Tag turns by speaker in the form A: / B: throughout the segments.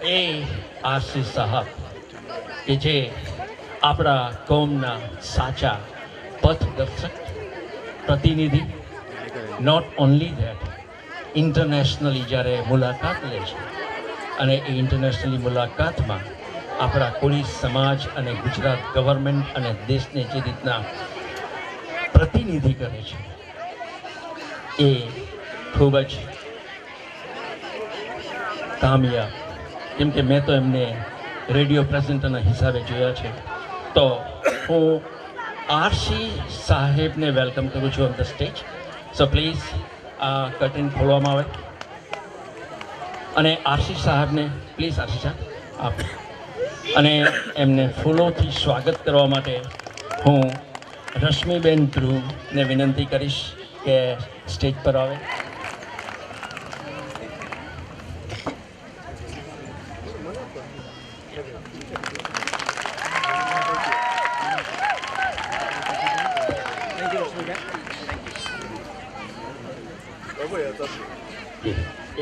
A: એ આશીષ સાહેબ કે જે આપણા કોમના સાચા પથદર્શક પ્રતિનિધિ, નોટ ઓનલી ધેટ ઇન્ટરનેશનલી જ્યારે મુલાકાત લે છે અને એ ઇન્ટરનેશનલી મુલાકાતમાં આપણા કોળી સમાજ અને ગુજરાત ગવર્મેન્ટ અને દેશને જે રીતના પ્રતિનિધિ કરે છે એ ખૂબ જ કામયાબ. કેમ કે મેં તો એમને રેડિયો પ્રેઝન્ટરના હિસાબે જોયા છે. તો હું આરસી સાહેબને વેલકમ કરું છું on the stage. So please આ કર્ટેન ખોલવામાં આવે અને આરસી સાહેબને પ્લીઝ આરસી સાહેબ આપ અને એમને ફૂલોથી સ્વાગત કરવા માટે હું રશ્મિબેન ધ્રુવને વિનંતી કરીશ કે સ્ટેજ પર આવે.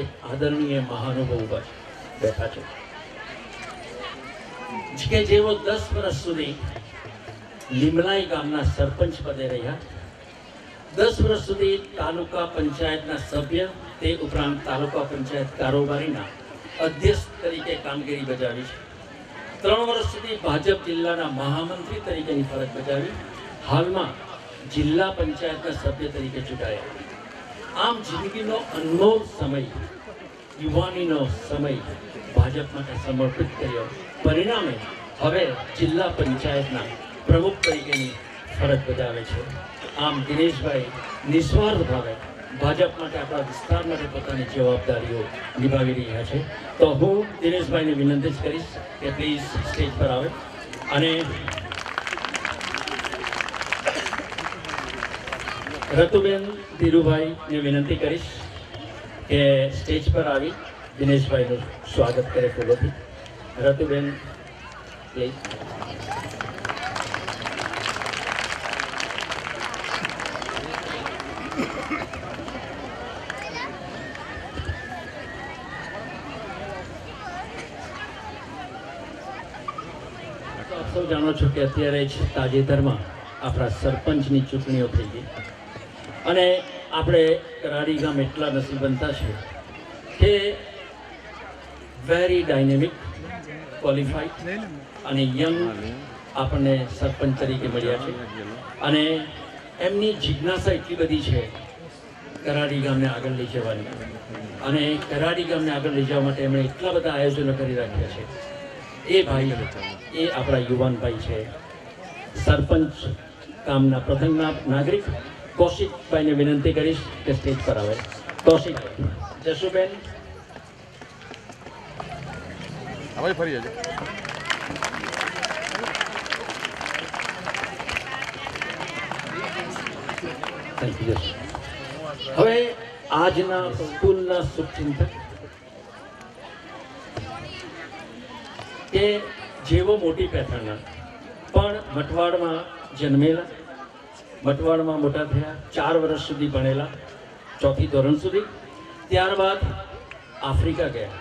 A: એક આદરણીય મહાનુભાવ બેઠા છે કે જેઓ 10 વર્ષ સુધી લીમલાઈ ગામના સરપંચ પદે રહ્યા, 10 વર્ષ સુધી તાલુકા પંચાયતના સભ્ય, તે ઉપરાંત તાલુકા પંચાયત કારોબારીના અધ્યક્ષ તરીકે કામગીરી બજાવી છે. 3 વર્ષ સુધી ભાજપ જિલ્લાના મહામંત્રી તરીકેની ફરજ બજાવી. હાલમાં જિલ્લા પંચાયતના સભ્ય તરીકે ચૂંટાયા. આમ જિંદગીનો અનમોલ સમય, યુવાનીનો સમય ભાજપ માટે સમર્પિત કર્યો. પરિણામે હવે જિલ્લા પંચાયતના પ્રમુખ તરીકેની ફરજ બજાવે છે. આમ દિનેશભાઈ નિસ્વાર્થ ભાવે ભાજપ માટે, આપણા વિસ્તાર માટે પોતાની જવાબદારીઓ નિભાવી રહ્યા છે. તો હું દિનેશભાઈને વિનંતી જ કરીશ કે પ્લીઝ સ્ટેજ પર આવે અને રતુબેન ધીરુભાઈને વિનંતી કરીશ કે સ્ટેજ પર આવી દિનેશભાઈનું સ્વાગત કરે ફૂલોથી. રતુબેન પ્લીઝ. આપ સૌ જાણો છો કે અત્યારે જ તાજેતરમાં આપણા સરપંચની ચૂંટણીઓ થઈ ગઈ અને આપણે કરાડી ગામ એટલા નસીબવંતા છે કે વેરી ડાયનેમિક, ક્વોલિફાઈડ અને યંગ આપણને સરપંચ તરીકે મળ્યા છે. અને એમની જિજ્ઞાસા એટલી બધી છે કરાડી ગામને આગળ લઈ જવાની, અને કરાડી ગામને આગળ લઈ જવા માટે એમણે એટલા બધા આયોજનો કરી રાખ્યા છે. એ ભાઈ, એ આપણા યુવાન ભાઈ છે, સરપંચ ગામના પ્રથમ નાગરિક કૌશિકભાઈને વિનંતી કરીશ કે સ્ટેજ પર આવે. કૌશિક, જશુબેન
B: ફરી જજો.
A: હવે આજના સ્કૂલના શુભચિંતક કે જેવો મોટી પેથાણના પણ મટવાડમાં જન્મેલા, મટવાડમાં મોટા થયા, 4 વર્ષ સુધી ભણેલા, 4થી ધોરણ સુધી. ત્યારબાદ આફ્રિકા ગયા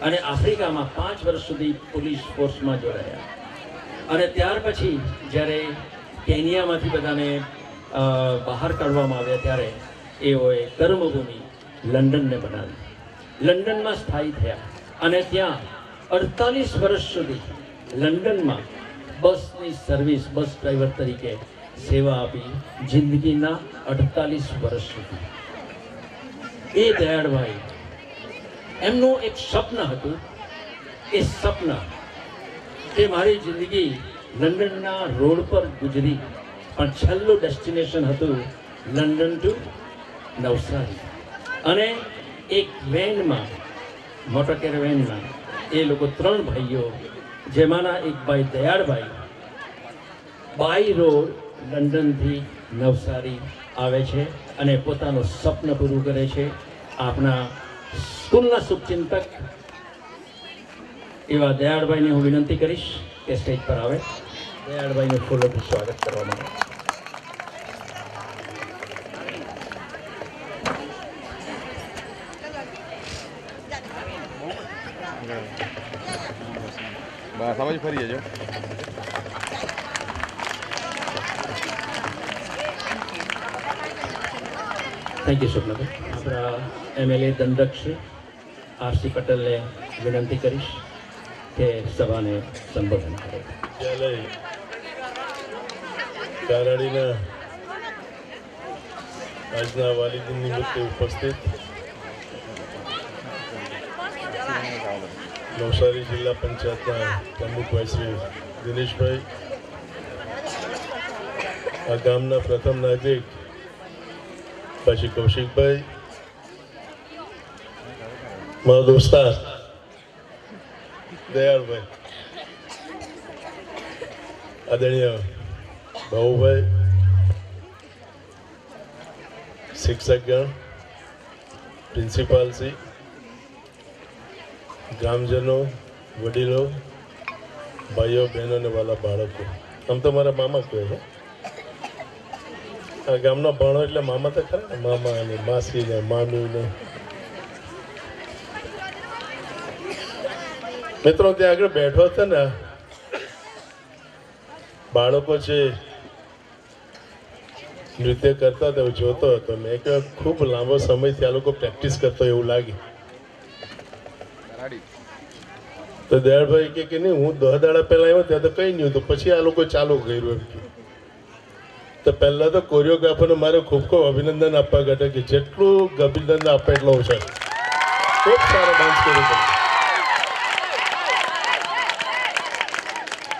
A: અને આફ્રિકામાં 5 વર્ષ સુધી પોલીસ ફોર્સમાં જોડાયા. અને ત્યાર પછી જ્યારે કેનિયામાંથી બધાને બહાર કાઢવામાં આવ્યા ત્યારે એઓએ કર્મભૂમિ લંડનને બનાવી. લંડનમાં સ્થાયી થયા અને ત્યાં 48 વર્ષ સુધી લંડનમાં બસની સર્વિસ, બસ ડ્રાઈવર તરીકે સેવા આપી. જિંદગીના 48 વર્ષ સુધી. એ દયાળભાઈ, એમનું એક સ્વપ્ન હતું. એ સ્વપ્ન કે મારી જિંદગી લંડનના રોડ પર ગુજરી, પણ છેલ્લું ડેસ્ટિનેશન હતું લંડન ટુ નવસારી. અને એક વેનમાં, મોટર કેરેવેનમાં એ લોકો 3 ભાઈઓ, જેમાંના એક ભાઈ દયાળભાઈ બાય રોડ લંડનથી નવસારી આવે છે અને પોતાનું સ્વપ્ન પૂરું કરે છે. આપણા સ્કૂલના શુભચિંતક એવા દયાળભાઈને હું વિનંતી કરીશ કે સ્ટેજ પર આવે. દયાળભાઈનું ફૂલોથી સ્વાગત કરવામાં આવે.
B: બસ હવે ફરી જજો.
A: થેન્ક યુ સ્વપ્નભાઈ. આપણા એમએલએ દંડક શ્રી આરસી પટેલને વિનંતી કરીશ કે સભાને સંબોધન કરે.
C: કારાડીના આજના વાલિદીન નિમિત્તે ઉપસ્થિત નવસારી જિલ્લા પંચાયતના પ્રમુખભાઈ શ્રી દિનેશભાઈ, આ ગામના પ્રથમ નાગરિક પછી કૌશિકભાઈ, મારો દોસ્તાર દયાળભાઈ, આદરણીય ભાઉભાઈ, શિક્ષકગણ, પ્રિન્સિપાલશ્રી, ગ્રામજનો, વડીલો, ભાઈઓ બહેનો અને વાલા બાળકો, આમ તો મારા મામા કહે છે. આ ગામનો ભાણો એટલે મામા તો ખરા, મામા અને માસી ને મામી ને. મિત્રો ત્યાં આગળ બેઠો હતો ને, બાળકો છે નૃત્ય કરતા હતા, જોતો હતો મેં કે ખૂબ લાંબો સમયથી આ લોકો પ્રેક્ટિસ કરતો એવું લાગે. તો દયાળભાઈ કે નહીં, હું 10 દાડા પહેલા આવ્યો ત્યાં તો કઈ નહીં હતું, પછી આ લોકો ચાલુ કર્યું એમ કે. તો પહેલા તો કોરિયોગ્રાફરને મારે ખૂબ ખૂબ અભિનંદન આપવા ઘટે કે જેટલું અભિનંદન આપે એટલો ઓછો. ખૂબ સારો ડાન્સ કર્યો.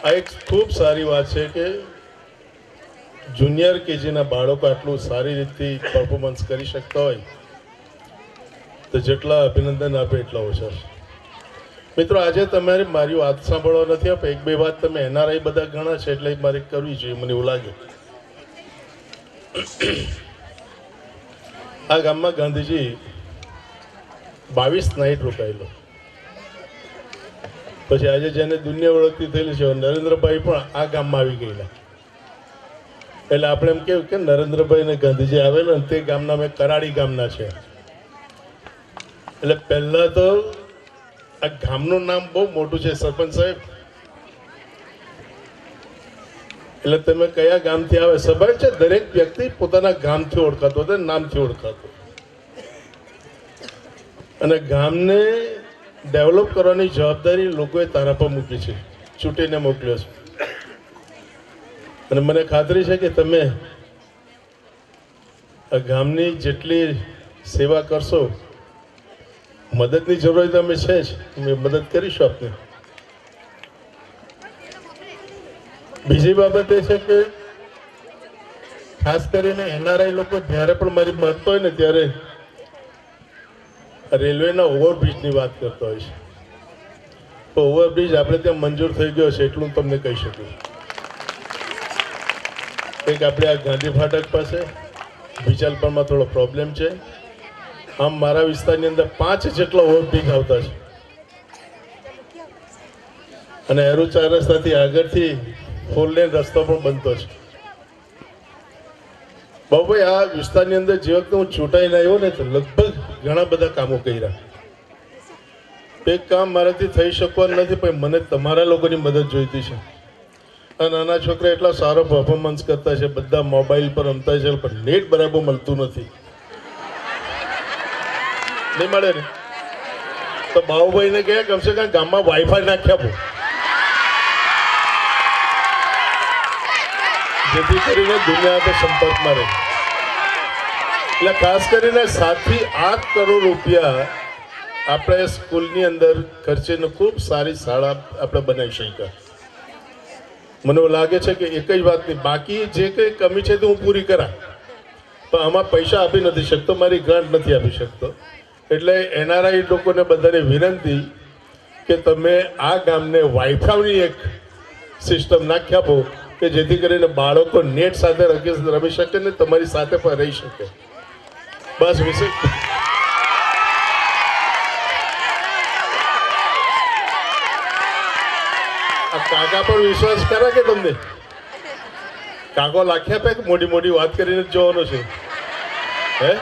C: આ એક ખૂબ સારી વાત છે કે જુનિયર કેજીના બાળકો આટલું સારી રીતે પરફોર્મન્સ કરી શકતા હોય તો જેટલા અભિનંદન આપે એટલા ઓછા. મિત્રો આજે તમારે મારી વાત સાંભળવા નથી આપે, એક બે વાત તમે એનઆરઆઈ બધા ઘણા છે એટલે મારે કરવી જોઈએ, મને એવું લાગે. આ ગામમાં ગાંધીજી 22 નાઇટ રોકાયેલો. પછી આજે જેને દુનિયા ઓળખતી થયેલી છે નરેન્દ્રભાઈ પણ આ ગામમાં આવી ગયેલા. એટલે આપણે એમ કેવું કે નરેન્દ્રભાઈ ને ગાંધીજી આવેલા ને તે ગામના મેં કરાડી ગામના છે. એટલે પહેલા તો આ ગામનું નામ બહુ મોટું છે સરપંચ સાહેબ. એટલે તમે કયા ગામથી આવે સભાય છે, દરેક વ્યક્તિ પોતાના ગામથી ઓળખાતો હતો, નામથી ઓળખાતો. અને ગામને ડેવલપ કરવાની જવાબદારી લોકોએ તારા પર મૂકી છે, ચૂંટીને મોકલ્યો છે. અને મને ખાતરી છે કે તમે આ ગામની જેટલી સેવા કરશો, મદદની જરૂર તમે છે જ, અમે મદદ કરીશું આપને. બીજી બાબત એ છે કે ખાસ કરીને એનઆરઆઈ લોકો જ્યારે પણ મારી મળતો હોય ને ત્યારે રેલવેના ઓવરબ્રિજની વાત કરતા હોય છે. તો ઓવરબ્રિજ આપણે ત્યાં મંજૂર થઈ ગયો છે એટલું તમને કહી શકું. એક આપણે આ ગાંધી ફાટક પાસે વિચાલપરમાં થોડો પ્રોબ્લેમ છે. આમ મારા વિસ્તારની અંદર 5 જેટલા ઓવરબ્રિજ આવતા છે. અને એરો 4 રસ્તાથી આગળથી 4 લેન રસ્તો પણ બનતો છે. બાબુભાઈ આ વિસ્તારની અંદર જે વખતે હું ચૂંટાઈને આવ્યો ને તો લગભગ ઘણા બધા કામો કર્યા. એક કામ મારાથી થઈ શકવાનું નથી, પણ મને તમારા લોકોની મદદ જોઈતી છે. આ નાના છોકરા એટલા સારો પરફોર્મન્સ કરતા છે, બધા મોબાઈલ પર રમતા છે, પણ નેટ બરાબર મળતું નથી. નહીં મળે ને તો બાબુભાઈને કહે કમસે કમ ગામમાં વાઈફાઈ નાખી આપો, જેથી કરીને દુનિયા તો સંપર્કમાં રહે. એટલે ખાસ કરીને 7 થી 8 કરોડ રૂપિયા આપણે સ્કૂલની અંદર ખર્ચીને ખૂબ સારી શાળા આપણે બનાવી શક્યા. મને એવું લાગે છે કે એક જ વાતની બાકી જે કંઈ કમી છે તે હું પૂરી કરા, પણ આમાં પૈસા આપી નથી શકતો, મારી ગ્રાન્ટ નથી આપી શકતો. એટલે એનઆરઆઈ લોકોને બધાને વિનંતી કે તમે આ ગામને વાઈફાઈની એક સિસ્ટમ નાખી આપો કે જેથી કરીને બાળકો નેટ સાથે રમી શકે ને તમારી સાથે પણ રહી શકે. બસ વિશે આ કાકા પર વિશ્વાસ કરે કે તમને કાકો લાખી આપે કે મોટી મોટી વાત કરીને જ જોવાનો છે હે?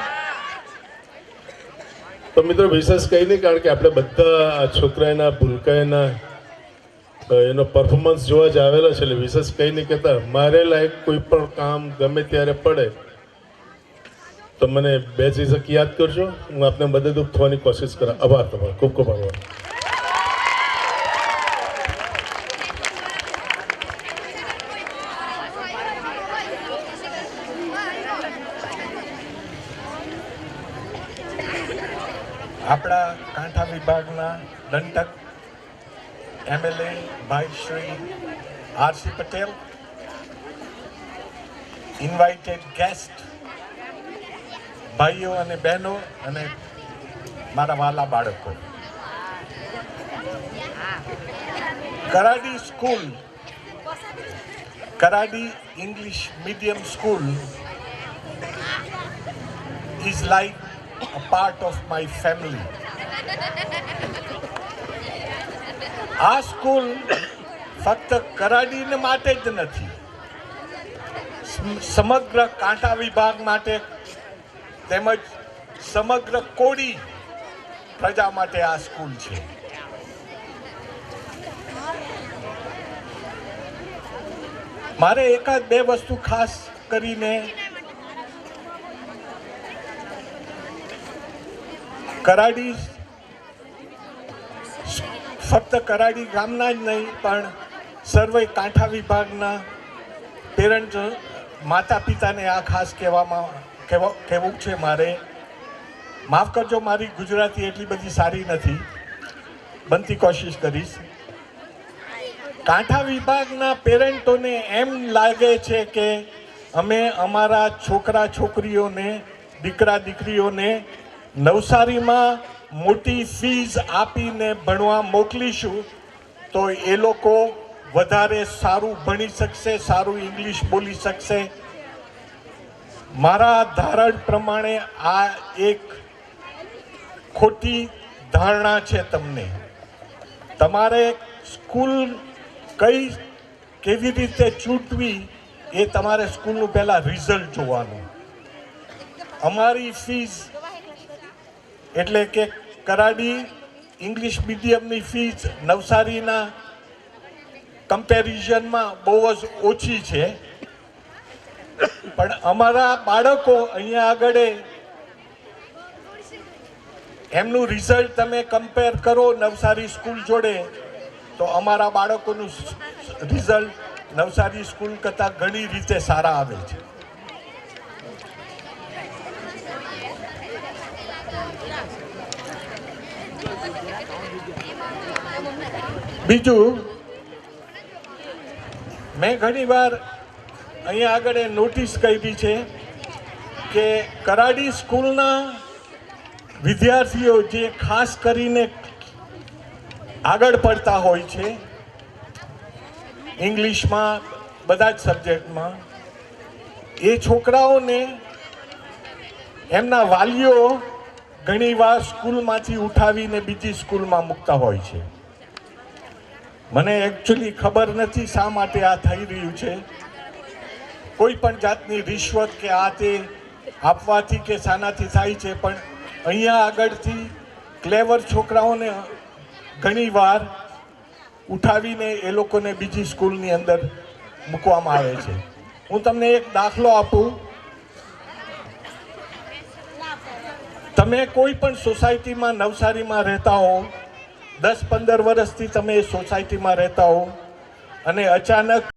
C: તો મિત્રો વિશેષ કંઈ નહીં, કારણ કે આપણે બધા આ છોકરાના ભૂલકાઈના એનો પરફોર્મન્સ જોવા જ આવેલા છે, એટલે વિશેષ કંઈ નહીં કહેતા. મારે લાયક કોઈ પણ કામ ગમે ત્યારે પડે તો મને 2 ચીજ યાદ કરજો, હું આપને મદદરૂપ થવાની કોશિશ કરા. આભાર તમારો, ખૂબ ખૂબ આભાર.
D: આપણા કાંઠા વિભાગના દંડક MLA ભાઈ Shri RC Patel, invited guest ભાઈઓ અને બહેનો અને મારા વાલા બાળકો, Karadi school, Karadi English medium school is like a part of my family. આ સ્કૂલ ફક્ત કરાડીને માટે જ નથી, સમગ્ર કાંઠા વિભાગ માટે તેમજ સમગ્ર કોળી પ્રજા માટે આ સ્કૂલ છે. મારે એકાદ 2 વસ્તુ ખાસ કરીને કરાડી, ફક્ત કરાડી ગામના જ નહીં પણ સર્વે કાંઠા વિભાગના પેરેન્ટ માતા પિતાને આ ખાસ કહેવું છે મારે. માફ કરજો, મારી ગુજરાતી એટલી બધી સારી નથી, બનતી કોશિશ કરીશ. કાંઠા વિભાગના પેરેન્ટોને એમ લાગે છે કે અમે અમારા છોકરા છોકરીઓને, દીકરા દીકરીઓને નવસારીમાં મોટી ફીઝ આપીને ભણવા મોકલીશું તો એ લોકો વધારે સારું ભણી શકશે, સારું ઇંગ્લિશ બોલી શકશે. મારા ધારણ પ્રમાણે આ એક ખોટી ધારણા છે. તમને તમારે સ્કૂલ કેવી રીતે ચૂંટવી એ તમારે સ્કૂલનું પહેલાં રિઝલ્ટ જોવાનું. અમારી ફીઝ એટલે કે કરાડી ઇંગ્લિશ મીડિયમની ફીસ નવસારીના કમ્પેરિઝનમાં બહુ જ ઓછી છે, પણ અમારા બાળકો અહીંયા આગળ એમનું રિઝલ્ટ તમે કમ્પેર કરો નવસારી સ્કૂલ જોડે તો અમારા બાળકોનું રિઝલ્ટ નવસારી સ્કૂલ કરતાં ઘણી રીતે સારા આવે છે. બીજું, મેં ઘણીવાર અહીંયા આગળ નોટિસ કરી છે કે કરાડી સ્કૂલના વિદ્યાર્થીઓ જે ખાસ કરીને આગળ પડતા હોય છે ઇંગ્લિશમાં, બધા જ સબ્જેક્ટમાં, એ છોકરાઓને એમના વાલીઓ ઘણીવાર સ્કૂલમાંથી ઉઠાવીને બીજી સ્કૂલમાં મૂકતા હોય છે. મને એકચ્યુઅલી ખબર નથી શા માટે આ થઈ રહ્યું છે. કોઈ પણ જાતની રિશ્વત કે આ તે આપવાથી કે શાનાથી થાય છે, પણ અહીંયા આગળથી ક્લેવર છોકરાઓને ઘણીવાર ઉઠાવીને એ લોકોને બીજી સ્કૂલની અંદર મૂકવામાં આવે છે. હું તમને એક દાખલો આપું. તમે કોઈ પણ સોસાયટીમાં નવસારીમાં રહેતા હો, 10-15 વર્ષથી તમે એ સોસાયટીમાં રહેતા હો અને અચાનક